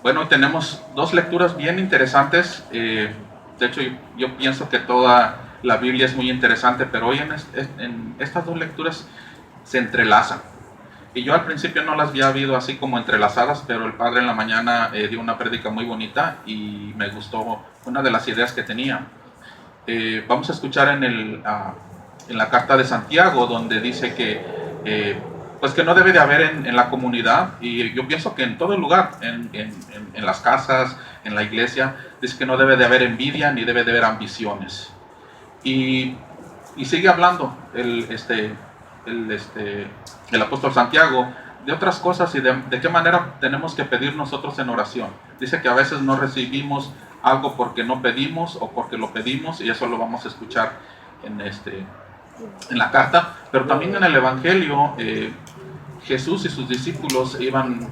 Bueno, tenemos dos lecturas bien interesantes. De hecho, yo pienso que toda la Biblia es muy interesante, pero hoy en estas dos lecturas se entrelazan. Y yo al principio no las había habido así como entrelazadas, pero el padre en la mañana dio una prédica muy bonita y me gustó una de las ideas que tenía. Vamos a escuchar en la carta de Santiago, donde dice que pues que no debe de haber en la comunidad, y yo pienso que en todo lugar, en las casas, en la iglesia, dice que no debe de haber envidia ni debe de haber ambiciones. Y sigue hablando el apóstol Santiago de otras cosas y de qué manera tenemos que pedir nosotros en oración. Dice que a veces no recibimos algo porque no pedimos o porque lo pedimos, y eso lo vamos a escuchar en la carta. Pero también en el Evangelio, Jesús y sus discípulos iban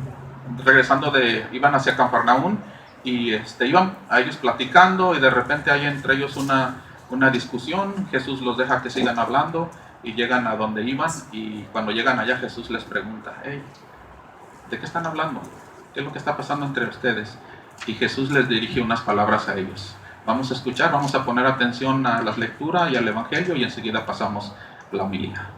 hacia Cafarnaún, y iban a ellos platicando, y de repente hay entre ellos una discusión. Jesús los deja que sigan hablando y llegan a donde iban, y cuando llegan allá Jesús les pregunta: hey, ¿de qué están hablando? ¿Qué es lo que está pasando entre ustedes? Y Jesús les dirige unas palabras a ellos. Vamos a escuchar, vamos a poner atención a la lectura y al Evangelio, y enseguida pasamos a la homilía.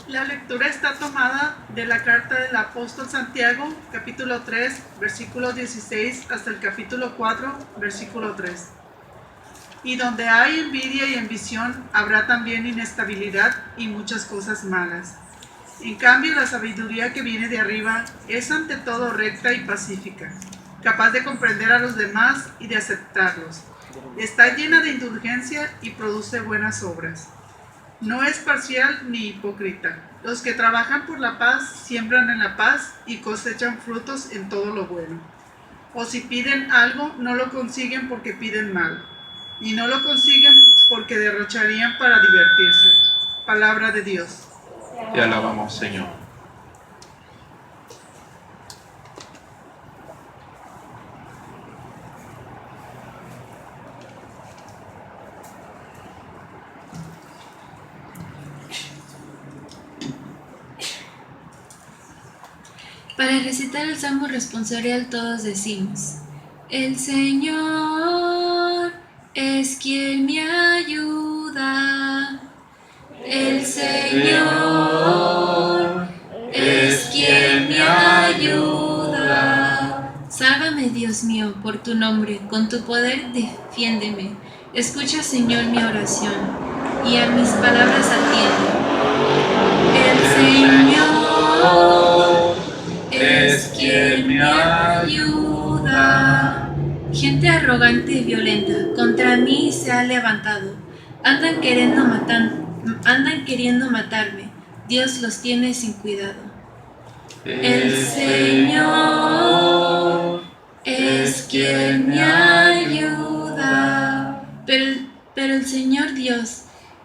La lectura está tomada de la carta del apóstol Santiago, capítulo 3, versículo 16 hasta el capítulo 4, versículo 3. Y donde hay envidia y ambición, habrá también inestabilidad y muchas cosas malas. En cambio, la sabiduría que viene de arriba es ante todo recta y pacífica, capaz de comprender a los demás y de aceptarlos. Está llena de indulgencia y produce buenas obras. No es parcial ni hipócrita. Los que trabajan por la paz siembran en la paz y cosechan frutos en todo lo bueno. O si piden algo, no lo consiguen porque piden mal, y no lo consiguen porque derrocharían para divertirse. Palabra de Dios. Te alabamos, Señor. Para recitar el Salmo responsorial todos decimos: el Señor es quien me ayuda. El Señor es quien me ayuda. Sálvame, Dios mío, por tu nombre, con tu poder defiéndeme. Escucha, Señor, mi oración, y a mis palabras atiende. El Señor es quien me ayuda. Gente arrogante y violenta contra mí se ha levantado. Andan queriendo matarme. Dios los tiene sin cuidado. El Señor es quien me ayuda. Pero el Señor Dios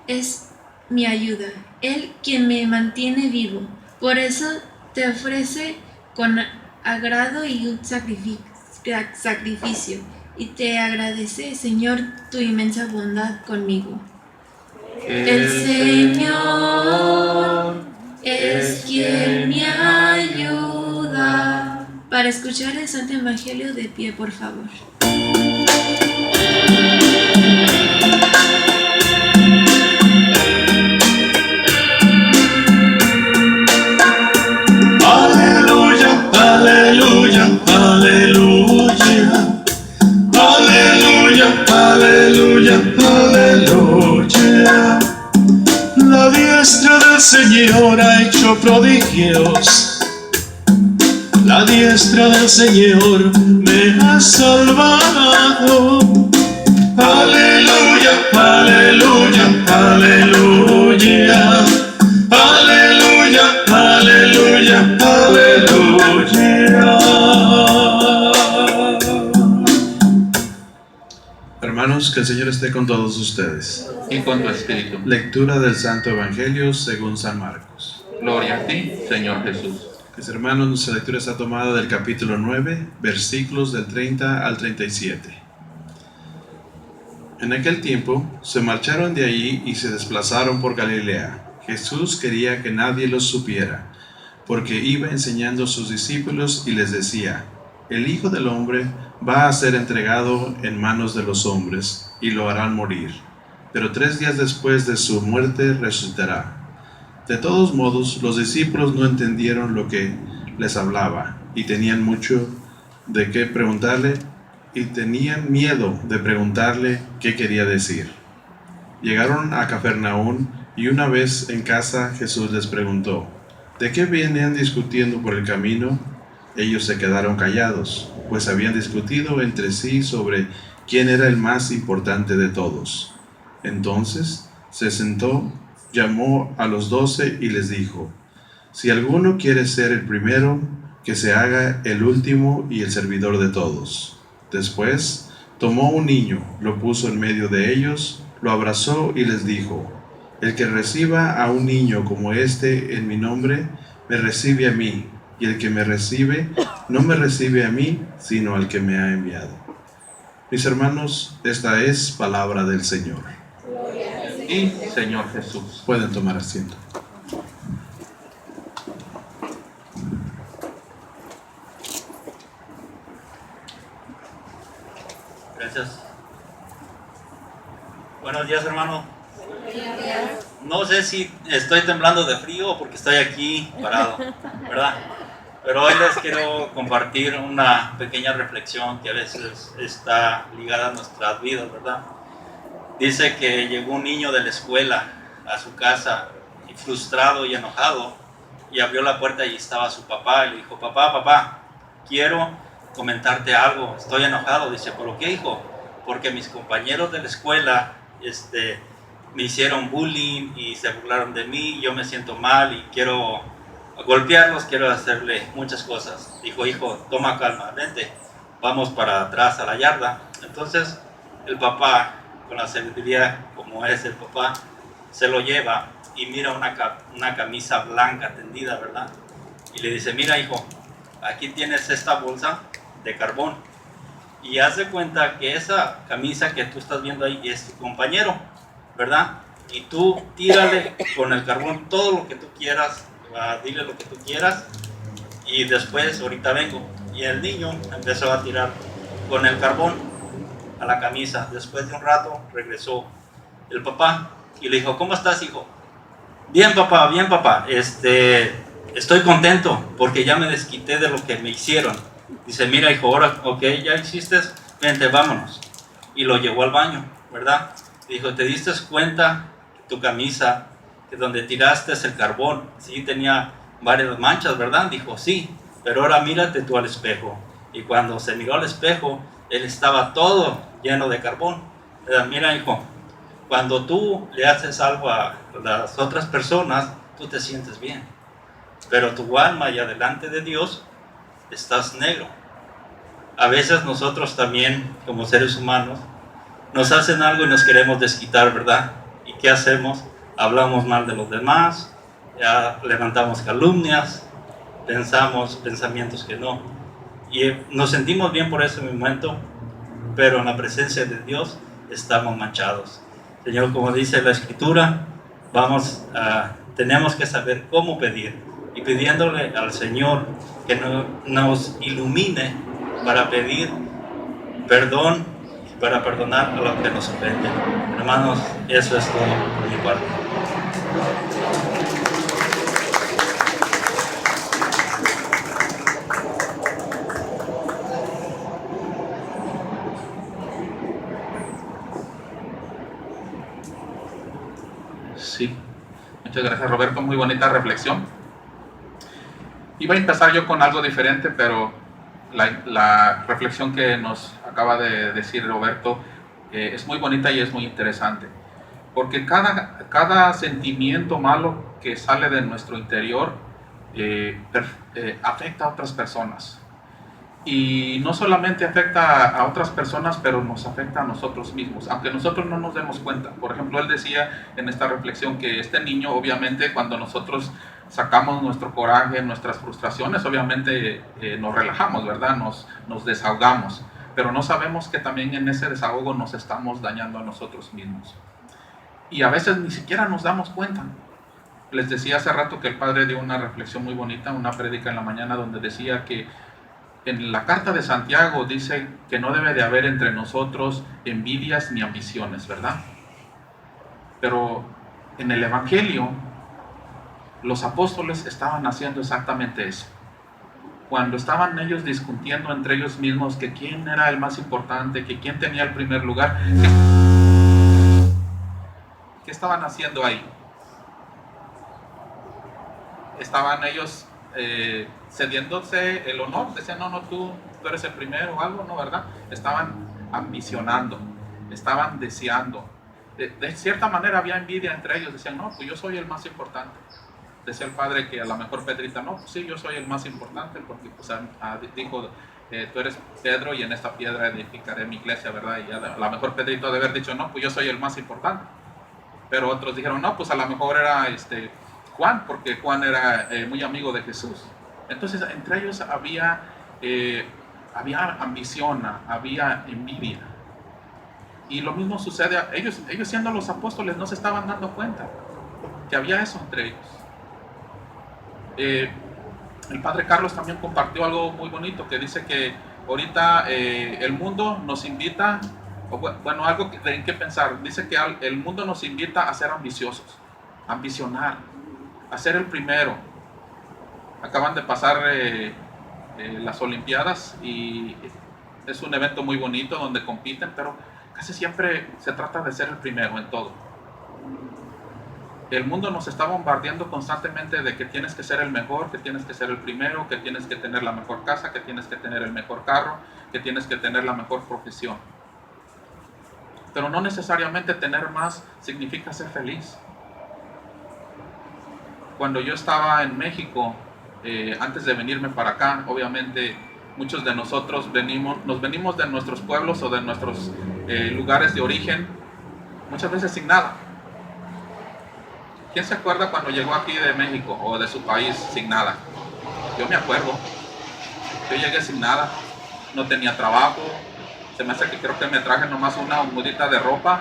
es mi ayuda, Él quien me mantiene vivo. Por eso te ofrece con agrado y un sacrificio, y te agradece, Señor, tu inmensa bondad conmigo. El Señor es quien me ayuda. Para escuchar el Santo Evangelio, de pie, por favor. Aleluya, aleluya, aleluya. Aleluya, aleluya, aleluya. La diestra del Señor ha hecho prodigios. La diestra del Señor me ha salvado. Aleluya, aleluya, aleluya. Aleluya, aleluya, aleluya. Hermanos, que el Señor esté con todos ustedes. Y con tu espíritu. Lectura del Santo Evangelio según San Marcos. Gloria a ti, Señor Jesús. Mis hermanos, nuestra lectura está tomada del capítulo 9, versículos del 30 al 37. En aquel tiempo se marcharon de allí y se desplazaron por Galilea. Jesús quería que nadie los supiera, porque iba enseñando a sus discípulos y les decía: el Hijo del Hombre va a ser entregado en manos de los hombres y lo harán morir, pero 3 días después de su muerte resucitará. De todos modos, los discípulos no entendieron lo que les hablaba y tenían mucho de qué preguntarle y tenían miedo de preguntarle qué quería decir. Llegaron a Cafarnaúm y una vez en casa Jesús les preguntó: ¿de qué venían discutiendo por el camino? Ellos se quedaron callados, pues habían discutido entre sí sobre quién era el más importante de todos. Entonces se sentó, llamó a los 12 y les dijo: si alguno quiere ser el primero, que se haga el último y el servidor de todos. Después tomó un niño, lo puso en medio de ellos, lo abrazó y les dijo: el que reciba a un niño como este en mi nombre, me recibe a mí, y el que me recibe, no me recibe a mí, sino al que me ha enviado. Mis hermanos, esta es palabra del Señor. Y Señor Jesús. Pueden tomar asiento. Gracias. Buenos días, hermano. No sé si estoy temblando de frío o porque estoy aquí parado, ¿verdad? Pero hoy les quiero compartir una pequeña reflexión que a veces está ligada a nuestras vidas, ¿verdad? Dice que llegó un niño de la escuela a su casa frustrado y enojado y abrió la puerta y estaba su papá y le dijo: papá, quiero comentarte algo, estoy enojado. Dice: ¿por qué, hijo? Porque mis compañeros de la escuela me hicieron bullying y se burlaron de mí, yo me siento mal y quiero golpearlos, quiero hacerle muchas cosas. Dijo: hijo, toma calma, vente, vamos para atrás a la yarda. Entonces el papá, con la sabiduría como es el papá, se lo lleva y mira una camisa blanca tendida, ¿verdad? Y le dice: mira, hijo, aquí tienes esta bolsa de carbón y haz de cuenta que esa camisa que tú estás viendo ahí es tu compañero, ¿verdad? Y tú tírale con el carbón todo lo que tú quieras, dile lo que tú quieras y después ahorita vengo. Y el niño empezó a tirar con el carbón a la camisa. Después de un rato regresó el papá y le dijo: ¿cómo estás, hijo? Bien, papá, estoy contento porque ya me desquité de lo que me hicieron. Dice: mira, hijo, ahora, ok, ya hiciste, vente, vámonos. Y lo llevó al baño, ¿verdad? Dijo: ¿te diste cuenta que tu camisa, que donde tiraste el carbón, sí tenía varias manchas, ¿verdad? Dijo: sí, pero ahora mírate tú al espejo. Y cuando se miró al espejo, él estaba todo lleno de carbón. Mira, hijo, cuando tú le haces algo a las otras personas, tú te sientes bien. Pero tu alma y adelante de Dios estás negro. A veces nosotros también, como seres humanos, nos hacen algo y nos queremos desquitar, ¿verdad? ¿Y qué hacemos? Hablamos mal de los demás, ya levantamos calumnias, pensamos pensamientos que no. Y nos sentimos bien por ese momento, pero en la presencia de Dios estamos manchados. Señor, como dice la Escritura, tenemos que saber cómo pedir. Y pidiéndole al Señor que nos ilumine para pedir perdón y para perdonar a los que nos ofenden. Hermanos, eso es todo por mi parte. Sí, muchas gracias, Roberto, muy bonita reflexión. Iba a empezar yo con algo diferente, pero la reflexión que nos acaba de decir Roberto es muy bonita y es muy interesante, porque cada sentimiento malo que sale de nuestro interior afecta a otras personas. Y no solamente afecta a otras personas, pero nos afecta a nosotros mismos, aunque nosotros no nos demos cuenta. Por ejemplo, él decía en esta reflexión que este niño, obviamente, cuando nosotros sacamos nuestro coraje, nuestras frustraciones, obviamente nos relajamos, ¿verdad? Nos desahogamos. pero no sabemos que también en ese desahogo nos estamos dañando a nosotros mismos. Y a veces ni siquiera nos damos cuenta. Les decía hace rato que el padre dio una reflexión muy bonita, una prédica en la mañana donde decía que en la carta de Santiago dice que no debe de haber entre nosotros envidias ni ambiciones, ¿verdad? Pero en el Evangelio los apóstoles estaban haciendo exactamente eso. Cuando estaban ellos discutiendo entre ellos mismos que quién era el más importante, que quién tenía el primer lugar, ¿qué estaban haciendo ahí? Estaban ellos cediéndose el honor, decían, no, tú eres el primero o algo, ¿no? ¿Verdad? Estaban ambicionando, estaban deseando. De cierta manera había envidia entre ellos, decían, no, pues yo soy el más importante. Decía el padre que a lo mejor Pedrita, no, pues sí, yo soy el más importante, porque pues, dijo, tú eres Pedro y en esta piedra edificaré mi iglesia, ¿verdad? Y a lo mejor Pedrito ha de haber dicho, no, pues yo soy el más importante. Pero otros dijeron, no, pues a lo mejor era Juan, porque Juan era muy amigo de Jesús. Entonces entre ellos había ambición, había envidia. Y lo mismo sucede, ellos siendo los apóstoles no se estaban dando cuenta que había eso entre ellos. El padre Carlos también compartió algo muy bonito que dice que ahorita el mundo nos invita, bueno, algo en qué pensar, dice que el mundo nos invita a ser ambiciosos, a ambicionar, a ser el primero. Acaban de pasar las Olimpiadas y es un evento muy bonito donde compiten, pero casi siempre se trata de ser el primero en todo. El mundo nos está bombardeando constantemente de que tienes que ser el mejor, que tienes que ser el primero, que tienes que tener la mejor casa, que tienes que tener el mejor carro, que tienes que tener la mejor profesión. Pero no necesariamente tener más significa ser feliz. Cuando yo estaba en México, antes de venirme para acá, obviamente muchos de nosotros nos venimos de nuestros pueblos o de nuestros lugares de origen, muchas veces sin nada. ¿Quién se acuerda cuando llegó aquí de México o de su país sin nada? Yo me acuerdo. Yo llegué sin nada, no tenía trabajo, se me hace que creo que me traje nomás una mudita de ropa.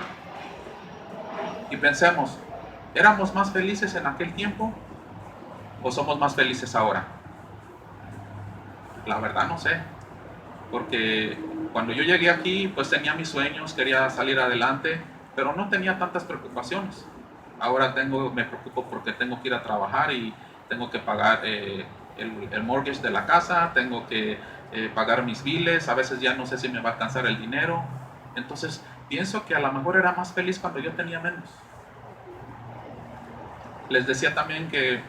Y pensemos, ¿éramos más felices en aquel tiempo o somos más felices ahora? La verdad no sé, porque cuando yo llegué aquí pues tenía mis sueños, quería salir adelante, pero no tenía tantas preocupaciones. Ahora me preocupo porque tengo que ir a trabajar y tengo que pagar el mortgage de la casa, tengo que pagar mis biles, a veces ya no sé si me va a alcanzar el dinero. Entonces pienso que a lo mejor era más feliz cuando yo tenía menos. Les decía también que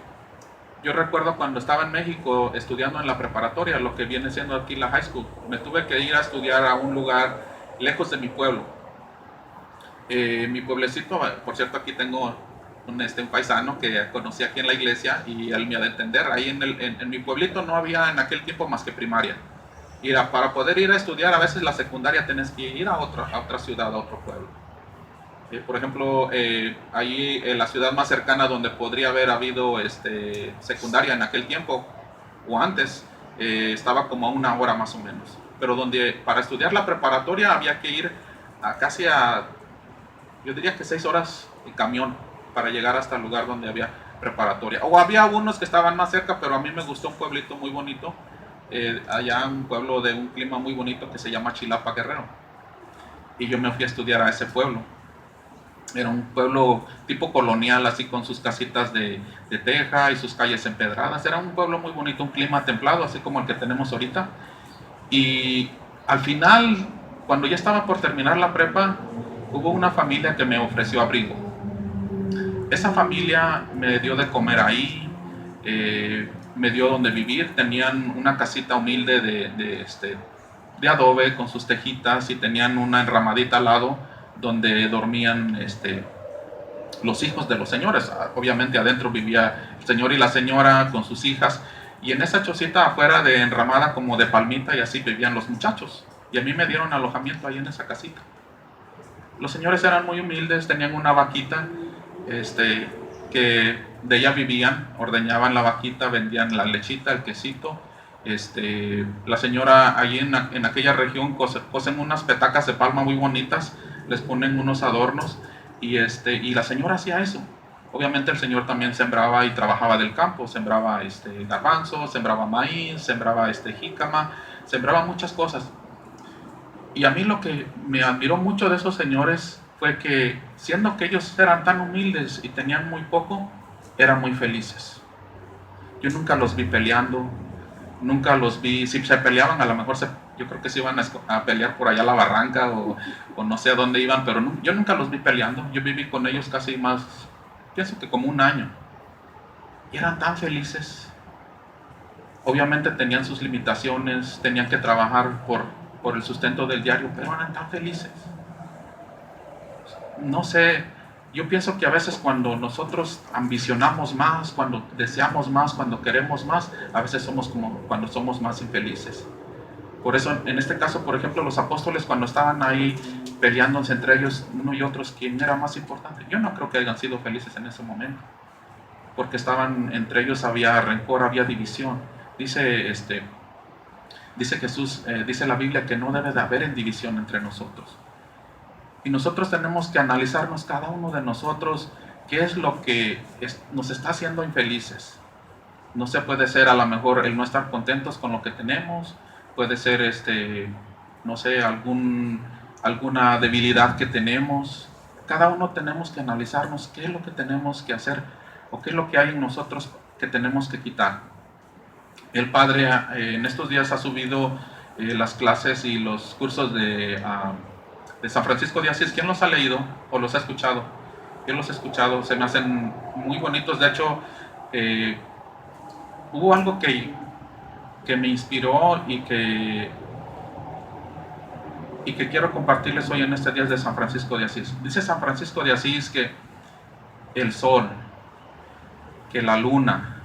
yo recuerdo cuando estaba en México estudiando en la preparatoria, lo que viene siendo aquí la high school, me tuve que ir a estudiar a un lugar lejos de mi pueblo. Mi pueblecito, por cierto, aquí tengo un paisano que conocí aquí en la iglesia y él me ha de entender. Ahí en mi pueblito no había en aquel tiempo más que primaria. Y para poder ir a estudiar, a veces la secundaria tenés que ir a otra ciudad, a otro pueblo. Por ejemplo, ahí en la ciudad más cercana donde podría haber habido secundaria en aquel tiempo o antes, estaba como a 1 hora más o menos. Pero donde para estudiar la preparatoria había que ir casi yo diría que 6 horas en camión para llegar hasta el lugar donde había preparatoria. O había unos que estaban más cerca, pero a mí me gustó un pueblito muy bonito, allá un pueblo de un clima muy bonito que se llama Chilapa, Guerrero. Y yo me fui a estudiar a ese pueblo. Era un pueblo tipo colonial, así con sus casitas de teja y sus calles empedradas. Era un pueblo muy bonito, un clima templado, así como el que tenemos ahorita. Y al final, cuando ya estaba por terminar la prepa, hubo una familia que me ofreció abrigo. Esa familia me dio de comer ahí, me dio donde vivir. Tenían una casita humilde de adobe con sus tejitas y tenían una enramadita al lado donde dormían los hijos de los señores. Obviamente adentro vivía el señor y la señora con sus hijas, y en esa chocita afuera de enramada como de palmita y así vivían los muchachos, y a mí me dieron alojamiento ahí en esa casita. Los señores eran muy humildes, tenían una vaquita que de ella vivían, ordeñaban la vaquita, vendían la lechita, el quesito La señora allí en aquella región cosen unas petacas de palma muy bonitas, les ponen unos adornos y la señora hacía eso. Obviamente el señor también sembraba y trabajaba del campo, sembraba garbanzos, sembraba maíz, sembraba jícama, sembraba muchas cosas. Y a mí lo que me admiró mucho de esos señores fue que, siendo que ellos eran tan humildes y tenían muy poco, eran muy felices. Yo nunca los vi peleando, nunca los vi, si se peleaban a lo mejor yo creo que se iban a pelear por allá a la barranca o no sé a dónde iban, pero yo nunca los vi peleando. Yo viví con ellos casi más, pienso que como un año, y eran tan felices. Obviamente tenían sus limitaciones, tenían que trabajar por el sustento del diario, pero eran tan felices. No sé, yo pienso que a veces cuando nosotros ambicionamos más, cuando deseamos más, cuando queremos más, a veces somos como cuando somos más infelices. Por eso, en este caso, por ejemplo, los apóstoles cuando estaban ahí peleándose entre ellos, uno y otros, ¿quién era más importante? Yo no creo que hayan sido felices en ese momento, porque estaban entre ellos, había rencor, había división. Dice Jesús, dice la Biblia que no debe de haber división entre nosotros. Y nosotros tenemos que analizarnos cada uno de nosotros qué es lo que nos está haciendo infelices. No sé, puede ser a lo mejor el no estar contentos con lo que tenemos, puede ser no sé, alguna debilidad que tenemos. Cada uno tenemos que analizarnos qué es lo que tenemos que hacer o qué es lo que hay en nosotros que tenemos que quitar. El Padre en estos días ha subido las clases y los cursos de San Francisco de Asís. ¿Quién los ha leído o los ha escuchado? Yo los he escuchado, se me hacen muy bonitos. De hecho, hubo algo que me inspiró y que quiero compartirles hoy en este día de San Francisco de Asís. Dice San Francisco de Asís que el sol, que la luna,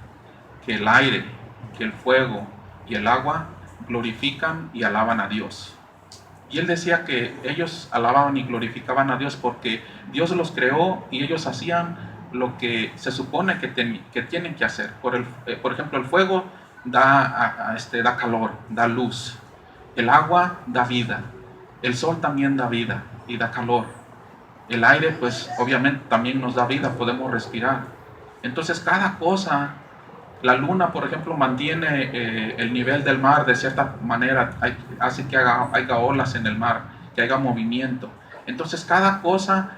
que el aire, que el fuego y el agua glorifican y alaban a Dios. Y él decía que ellos alababan y glorificaban a Dios porque Dios los creó y ellos hacían lo que se supone que tienen que hacer. Por ejemplo, el fuego da calor, da luz. El agua da vida. El sol también da vida y da calor. El aire, pues obviamente también nos da vida, podemos respirar. Entonces cada cosa, la luna, por ejemplo, mantiene el nivel del mar de cierta manera, hace que haya olas en el mar, que haya movimiento. Entonces cada cosa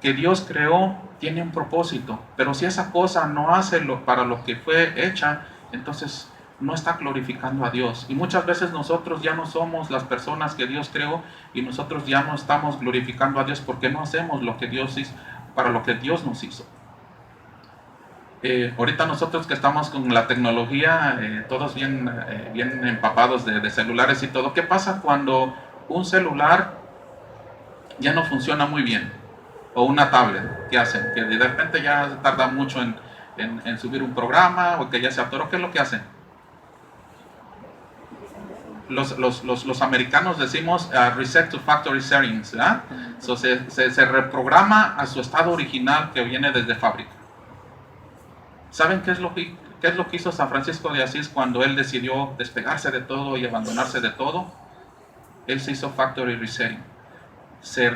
que Dios creó tiene un propósito, pero si esa cosa no hace para lo que fue hecha, entonces no está glorificando a Dios. Y muchas veces nosotros ya no somos las personas que Dios creó y nosotros ya no estamos glorificando a Dios porque no hacemos lo que Dios hizo, para lo que Dios nos hizo. Ahorita nosotros que estamos con la tecnología, todos bien empapados de celulares y todo, ¿qué pasa cuando un celular ya no funciona muy bien? O una tablet, ¿qué hacen? Que de repente ya tarda mucho en subir un programa o que ya se atoró. ¿Qué es lo que hacen? Los americanos decimos reset to factory settings, ¿verdad? So, se reprograma a su estado original que viene desde fábrica. ¿Saben qué es lo que hizo San Francisco de Asís cuando él decidió despegarse de todo y abandonarse de todo? Él se hizo factory resetting. Se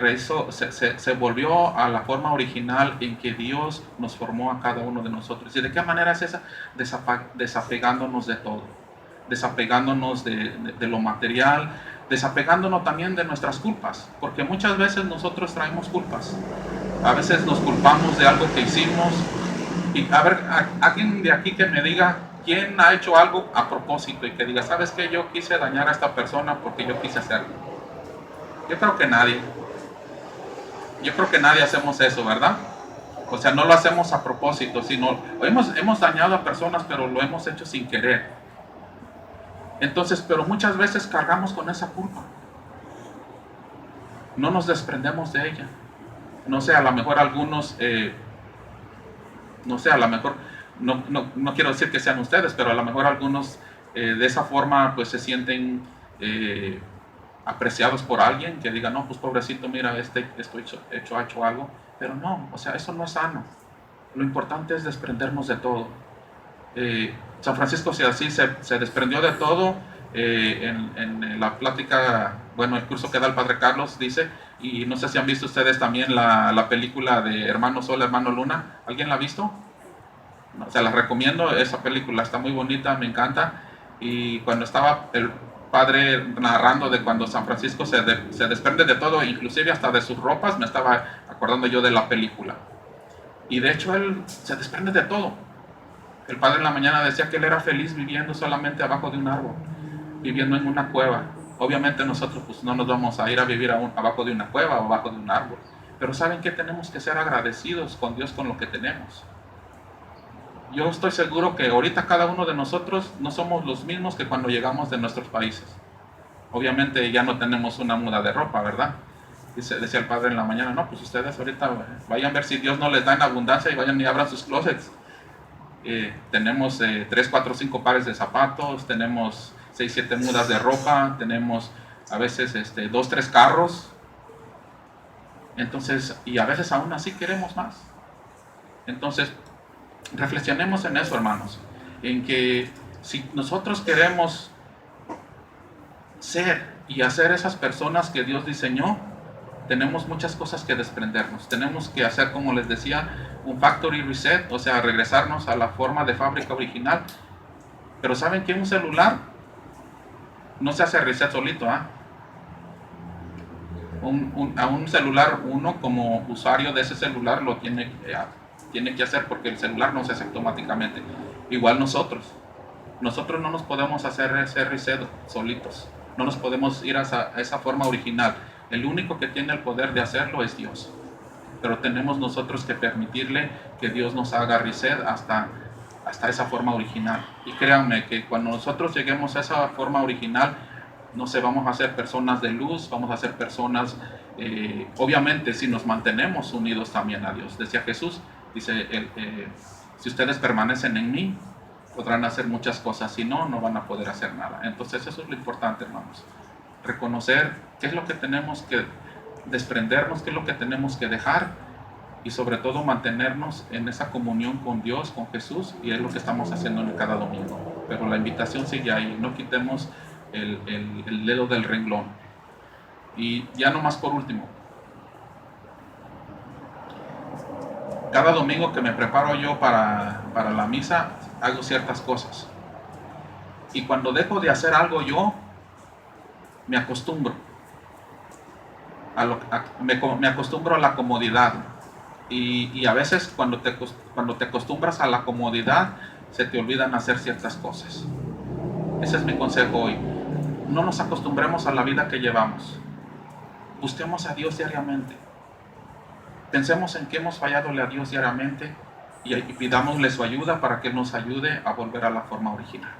volvió a la forma original en que Dios nos formó a cada uno de nosotros. ¿Y de qué manera es esa? Desapegándonos de todo. Desapegándonos de lo material, desapegándonos también de nuestras culpas, porque muchas veces nosotros traemos culpas. A veces nos culpamos de algo que hicimos. Y a ver, alguien de aquí que me diga quién ha hecho algo a propósito y que diga, ¿sabes qué? Yo quise dañar a esta persona porque yo quise hacerlo. Yo creo que nadie. Yo creo que nadie hacemos eso, ¿verdad? O sea, no lo hacemos a propósito, sino hemos dañado a personas, pero lo hemos hecho sin querer. Entonces, pero muchas veces cargamos con esa culpa. No nos desprendemos de ella. No sé, a lo mejor algunos... no sé, a lo mejor, no quiero decir que sean ustedes, pero a lo mejor algunos de esa forma pues se sienten apreciados por alguien que diga, no, pues pobrecito, mira, esto ha hecho algo, pero no, o sea, eso no es sano. Lo importante es desprendernos de todo. San Francisco de Asís se desprendió de todo. En la plática, bueno, el curso que da el Padre Carlos dice, y no sé si han visto ustedes también la película de Hermano Sol, Hermano Luna. ¿Alguien la ha visto? No, se las recomiendo, esa película está muy bonita, me encanta. Y cuando estaba el padre narrando de cuando San Francisco se desprende de todo, inclusive hasta de sus ropas, me estaba acordando yo de la película. Y de hecho él se desprende de todo. El padre en la mañana decía que él era feliz viviendo solamente abajo de un árbol, viviendo en una cueva. Obviamente nosotros pues no nos vamos a ir a vivir abajo de una cueva o abajo de un árbol, pero ¿saben qué? Tenemos que ser agradecidos con Dios con lo que tenemos. Yo estoy seguro que ahorita cada uno de nosotros no somos los mismos que cuando llegamos de nuestros países. Obviamente ya no tenemos una muda de ropa, ¿verdad? Decía el padre en la mañana, no, pues ustedes ahorita vayan a ver si Dios no les da en abundancia y vayan y abran sus closets. Tenemos 3, 4, 5 pares de zapatos, tenemos 6, 7 mudas de ropa, tenemos a veces 2, 3 carros. Entonces, y a veces aún así queremos más. Entonces, reflexionemos en eso, hermanos, en que si nosotros queremos ser y hacer esas personas que Dios diseñó, tenemos muchas cosas que desprendernos. Tenemos que hacer, como les decía, un factory reset, o sea, regresarnos a la forma de fábrica original. Pero ¿saben qué? Un celular no se hace reset solito, ¿ah? A un celular, uno como usuario de ese celular lo tiene que hacer, porque el celular no se hace automáticamente. Igual nosotros no nos podemos hacer ese reset solitos, no nos podemos ir a esa forma original. El único que tiene el poder de hacerlo es Dios, pero tenemos nosotros que permitirle que Dios nos haga reset hasta esa forma original. Y créanme que cuando nosotros lleguemos a esa forma original, no sé, vamos a ser personas de luz, vamos a ser personas, obviamente si nos mantenemos unidos también a Dios. Decía Jesús, dice, si ustedes permanecen en mí, podrán hacer muchas cosas, si no, no van a poder hacer nada. Entonces eso es lo importante, hermanos, reconocer qué es lo que tenemos que desprendernos, qué es lo que tenemos que dejar, y sobre todo mantenernos en esa comunión con Dios, con Jesús, y es lo que estamos haciendo en cada domingo. Pero la invitación sigue ahí, no quitemos el dedo del renglón. Y ya nomás por último, cada domingo que me preparo yo para la misa, hago ciertas cosas. Y cuando dejo de hacer algo yo, me acostumbro. Me acostumbro a la comodidad. Y a veces cuando te acostumbras a la comodidad, se te olvidan hacer ciertas cosas. Ese es mi consejo hoy. No nos acostumbremos a la vida que llevamos. Busquemos a Dios diariamente. Pensemos en que hemos falladole a Dios diariamente y pidámosle su ayuda para que nos ayude a volver a la forma original.